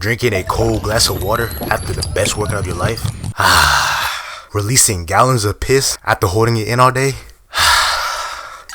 Drinking a cold glass of water after the best workout of your life? Releasing gallons of piss after holding it in all day?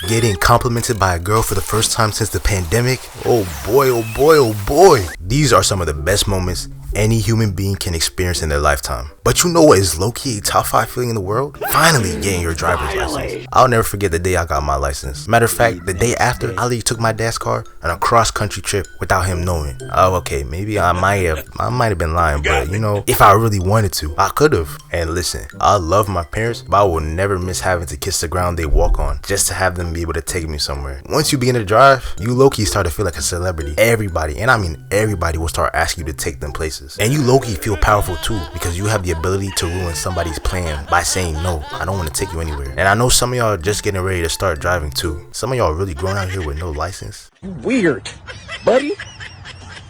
Getting complimented by a girl for the first time since the pandemic? Oh boy, oh boy, oh boy. These are some of the best moments any human being can experience in their lifetime. But you know what is low-key a top 5 feeling in the world? Finally getting your driver's license. I'll never forget the day I got my license. Matter of fact, the day after, Ali took my dad's car on a cross-country trip without him knowing. Oh, okay, maybe I might have been lying, but you know, if I really wanted to, I could have. And listen, I love my parents, but I will never miss having to kiss the ground they walk on just to have them be able to take me somewhere. Once you begin to drive, you low-key start to feel like a celebrity. Everybody, and I mean everybody, will start asking you to take them places. And you low-key feel powerful too, because you have the ability to ruin somebody's plan by saying no, I don't want to take you anywhere. And I know some of y'all are just getting ready to start driving too. Some of y'all are really grown out here with no license. You weird, buddy.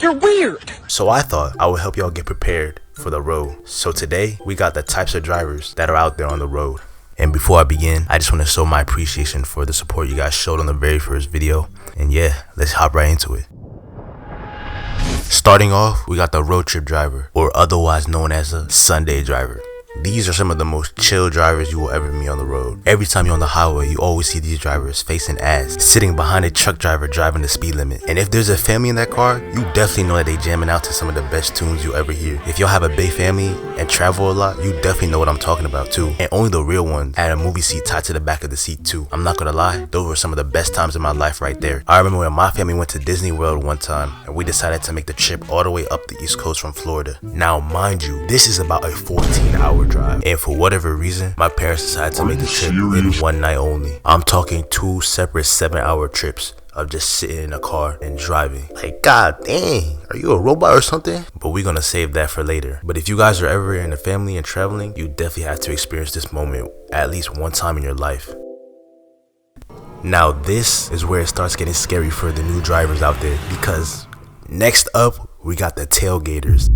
You're weird. So I thought I would help y'all get prepared for the road. So today we got the types of drivers that are out there on the road. And before I begin, I just want to show my appreciation for the support you guys showed on the very first video. And yeah, let's hop right into it. Starting off, we got the road trip driver, or otherwise known as a Sunday driver. These are some of the most chill drivers you will ever meet on the road. Every time you're on the highway, you always see these drivers facing ass, sitting behind a truck driver driving the speed limit. And if there's a family in that car, you definitely know that they jamming out to some of the best tunes you'll ever hear. If y'all have a big family and travel a lot, you definitely know what I'm talking about too. And only the real ones had a movie seat tied to the back of the seat too. I'm not gonna lie, those were some of the best times in my life right there. I remember when my family went to Disney World one time, and we decided to make the trip all the way up the East Coast from Florida. Now mind you, this is about a 14-hour drive. And for whatever reason, my parents decided to make the trip in one night only. I'm talking 2 separate 7-hour trips of just sitting in a car and driving. Like, god dang, are you a robot or something? But we're gonna save that for later. But if you guys are ever in a family and traveling, you definitely have to experience this moment at least one time in your life. Now this is where it starts getting scary for the new drivers out there, because next up, we got the tailgaters.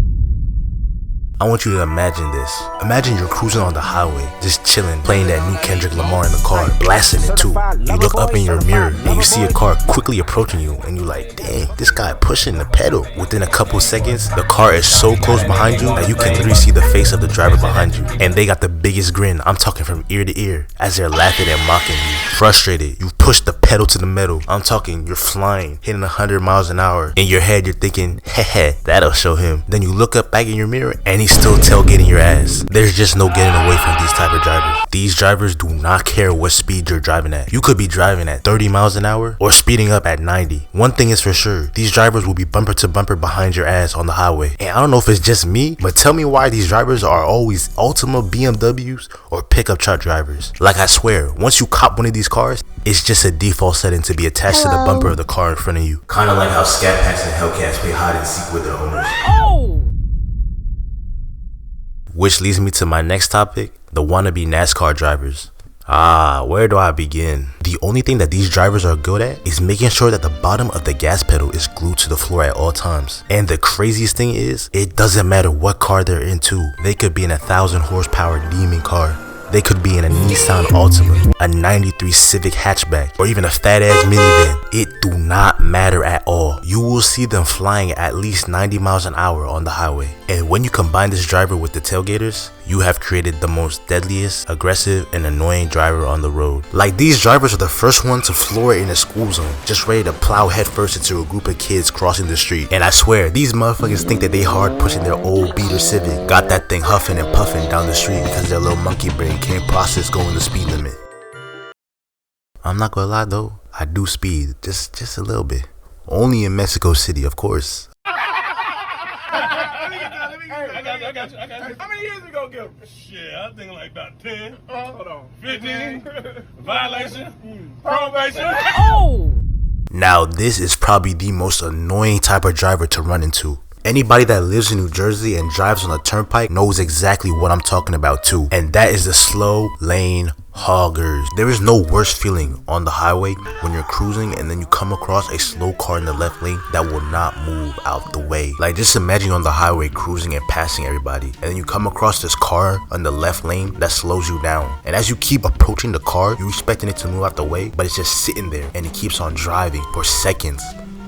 I want you to imagine this. Imagine you're cruising on the highway, just chilling, playing that new Kendrick Lamar in the car, blasting it too. You look up in your mirror and you see a car quickly approaching you, and you're like, dang, this guy pushing the pedal. Within a couple seconds, the car is so close behind you that you can literally see the face of the driver behind you. And they got the biggest grin, I'm talking from ear to ear, as they're laughing and mocking you. Frustrated, you push the pedal to the metal. I'm talking, you're flying, hitting 100 miles an hour. In your head, you're thinking, heh, that'll show him. Then you look up back in your mirror and he's still tailgating your ass. There's just no getting away from these type of drivers. These drivers do not care what speed you're driving at. You could be driving at 30 miles an hour or speeding up at 90. One thing is for sure, these drivers will be bumper to bumper behind your ass on the highway. And I don't know if it's just me, but tell me why these drivers are always Ultima BMWs or pickup truck drivers. Like, I swear, once you cop one of these cars, it's just a default setting to be attached to the bumper of the car in front of you. Kinda like how Scat Packs and Hellcats play hide and seek with their owners. Which leads me to my next topic, the wannabe NASCAR drivers. Where do I begin? The only thing that these drivers are good at is making sure that the bottom of the gas pedal is glued to the floor at all times. And the craziest thing is, it doesn't matter what car they're into. They could be in a 1,000 horsepower demon car. They could be in a Nissan Altima, a 93 Civic hatchback, or even a fat ass minivan. It do not matter at all. You will see them flying at least 90 miles an hour on the highway. And when you combine this driver with the tailgaters, you have created the most deadliest, aggressive, and annoying driver on the road. Like, these drivers are the first one to floor it in a school zone, just ready to plow headfirst into a group of kids crossing the street. And I swear, these motherfuckers think that they hard pushing their old beater Civic. Got that thing huffing and puffing down the street because their little monkey brain can't process going the speed limit. I'm not gonna lie though, I do speed, just a little bit. Only in Mexico City, of course. I got you. How many years we gonna give him? Shit, I think like about 10. Hold on. 15. Violation. Probation. Now this is probably the most annoying type of driver to run into. Anybody that lives in New Jersey and drives on a turnpike knows exactly what I'm talking about too. And that is the slow lane hoggers. There is no worse feeling on the highway when you're cruising and then you come across a slow car in the left lane that will not move out the way. Like, just imagine you're on the highway cruising and passing everybody, and then you come across this car on the left lane that slows you down. And as you keep approaching the car, you're expecting it to move out the way, but it's just sitting there and it keeps on driving for seconds,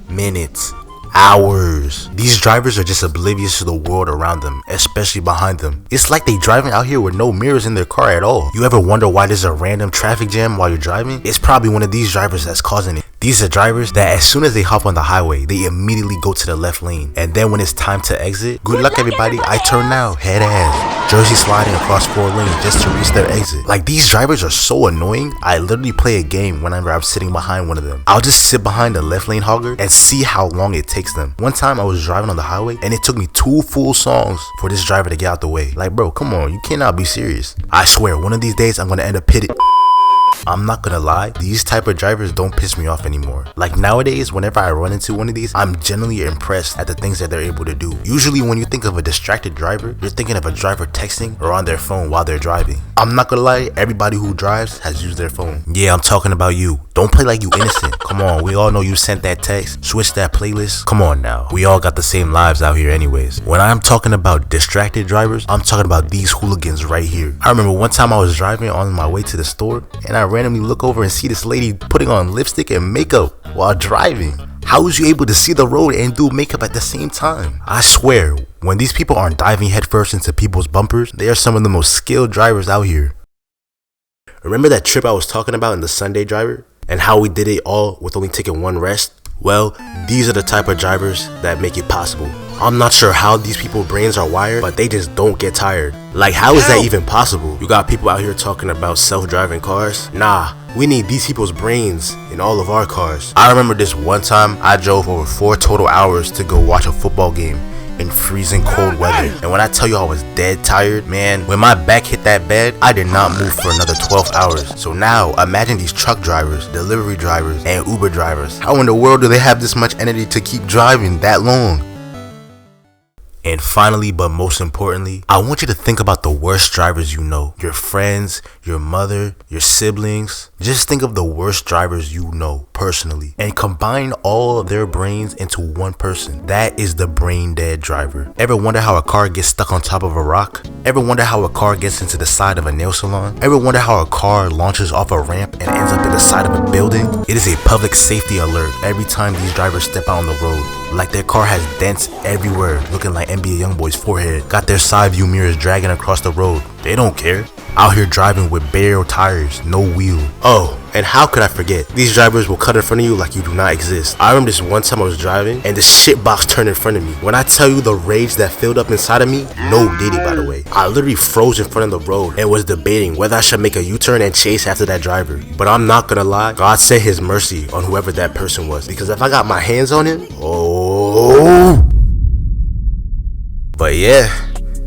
minutes, hours. These drivers are just oblivious to the world around them, especially behind them. It's like they driving out here with no mirrors in their car at all. You ever wonder why there's a random traffic jam while you're driving? It's probably one of these drivers that's causing it. These are drivers that as soon as they hop on the highway, they immediately go to the left lane. And then when it's time to exit, good luck everybody, I turn now, head ass. Jersey sliding across 4 lanes just to reach their exit. Like, these drivers are so annoying. I literally play a game whenever I'm sitting behind one of them. I'll just sit behind the left lane hogger and see how long it takes them. One time I was driving on the highway and it took me 2 full songs for this driver to get out the way. Like, bro, come on, you cannot be serious. I swear, one of these days I'm gonna end up pitted. I'm not gonna lie, these type of drivers don't piss me off anymore. Like, nowadays, whenever I run into one of these, I'm genuinely impressed at the things that they're able to do. Usually when you think of a distracted driver, you're thinking of a driver texting or on their phone while they're driving. I'm not gonna lie, everybody who drives has used their phone. Yeah, I'm talking about you. Don't play like you innocent. Come on, we all know you sent that text, switch that playlist. Come on now, we all got the same lives out here anyways. When I'm talking about distracted drivers, I'm talking about these hooligans right here. I remember one time I was driving on my way to the store and I randomly look over and see this lady putting on lipstick and makeup while driving. How was you able to see the road and do makeup at the same time? I swear, when these people aren't diving headfirst into people's bumpers, they are some of the most skilled drivers out here. Remember that trip I was talking about in the Sunday driver? And how we did it all with only taking 1 rest? Well, these are the type of drivers that make it possible. I'm not sure how these people's brains are wired, but they just don't get tired. Like, how is that even possible? You got people out here talking about self-driving cars? Nah, we need these people's brains in all of our cars. I remember this one time I drove over 4 total hours to go watch a football game in freezing cold weather. And when I tell you I was dead tired, man, when my back hit that bed, I did not move for another 12 hours. So now, imagine these truck drivers, delivery drivers, and Uber drivers. How in the world do they have this much energy to keep driving that long? And finally, but most importantly, I want you to think about the worst drivers you know. Your friends, your mother, your siblings. Just think of the worst drivers you know personally and combine all of their brains into one person. That is the brain dead driver. Ever wonder how a car gets stuck on top of a rock? Ever wonder how a car gets into the side of a nail salon? Ever wonder how a car launches off a ramp and ends up in the side of a building? It is a public safety alert every time these drivers step out on the road. Like, their car has dents everywhere, looking like NBA Youngboy's forehead. Got their side view mirrors dragging across the road. They don't care. Out here driving with bare tires, no wheel. Oh, and how could I forget? These drivers will cut in front of you like you do not exist. I remember this one time I was driving and the shit box turned in front of me. When I tell you the rage that filled up inside of me, no diddy by the way. I literally froze in front of the road and was debating whether I should make a U-turn and chase after that driver. But I'm not gonna lie, God sent his mercy on whoever that person was, because if I got my hands on him, oh. But yeah,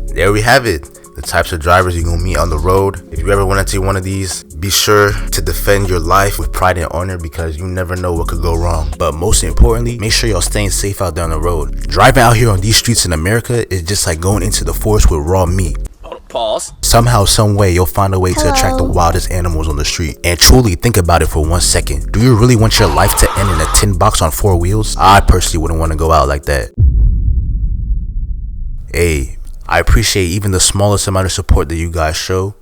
there we have it. The types of drivers you're gonna meet on the road. If you ever want to take one of these, be sure to defend your life with pride and honor, because you never know what could go wrong. But most importantly, make sure y'all staying safe out there on the road. Driving out here on these streets in America is just like going into the forest with raw meat. Pause. Somehow, some way, you'll find a way to attract the wildest animals on the street. And truly think about it for 1 second. Do you really want your life to end in a tin box on 4 wheels? I personally wouldn't want to go out like that. Hey, I appreciate even the smallest amount of support that you guys show.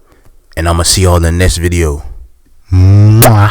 And I'm gonna see y'all in the next video. Mwah.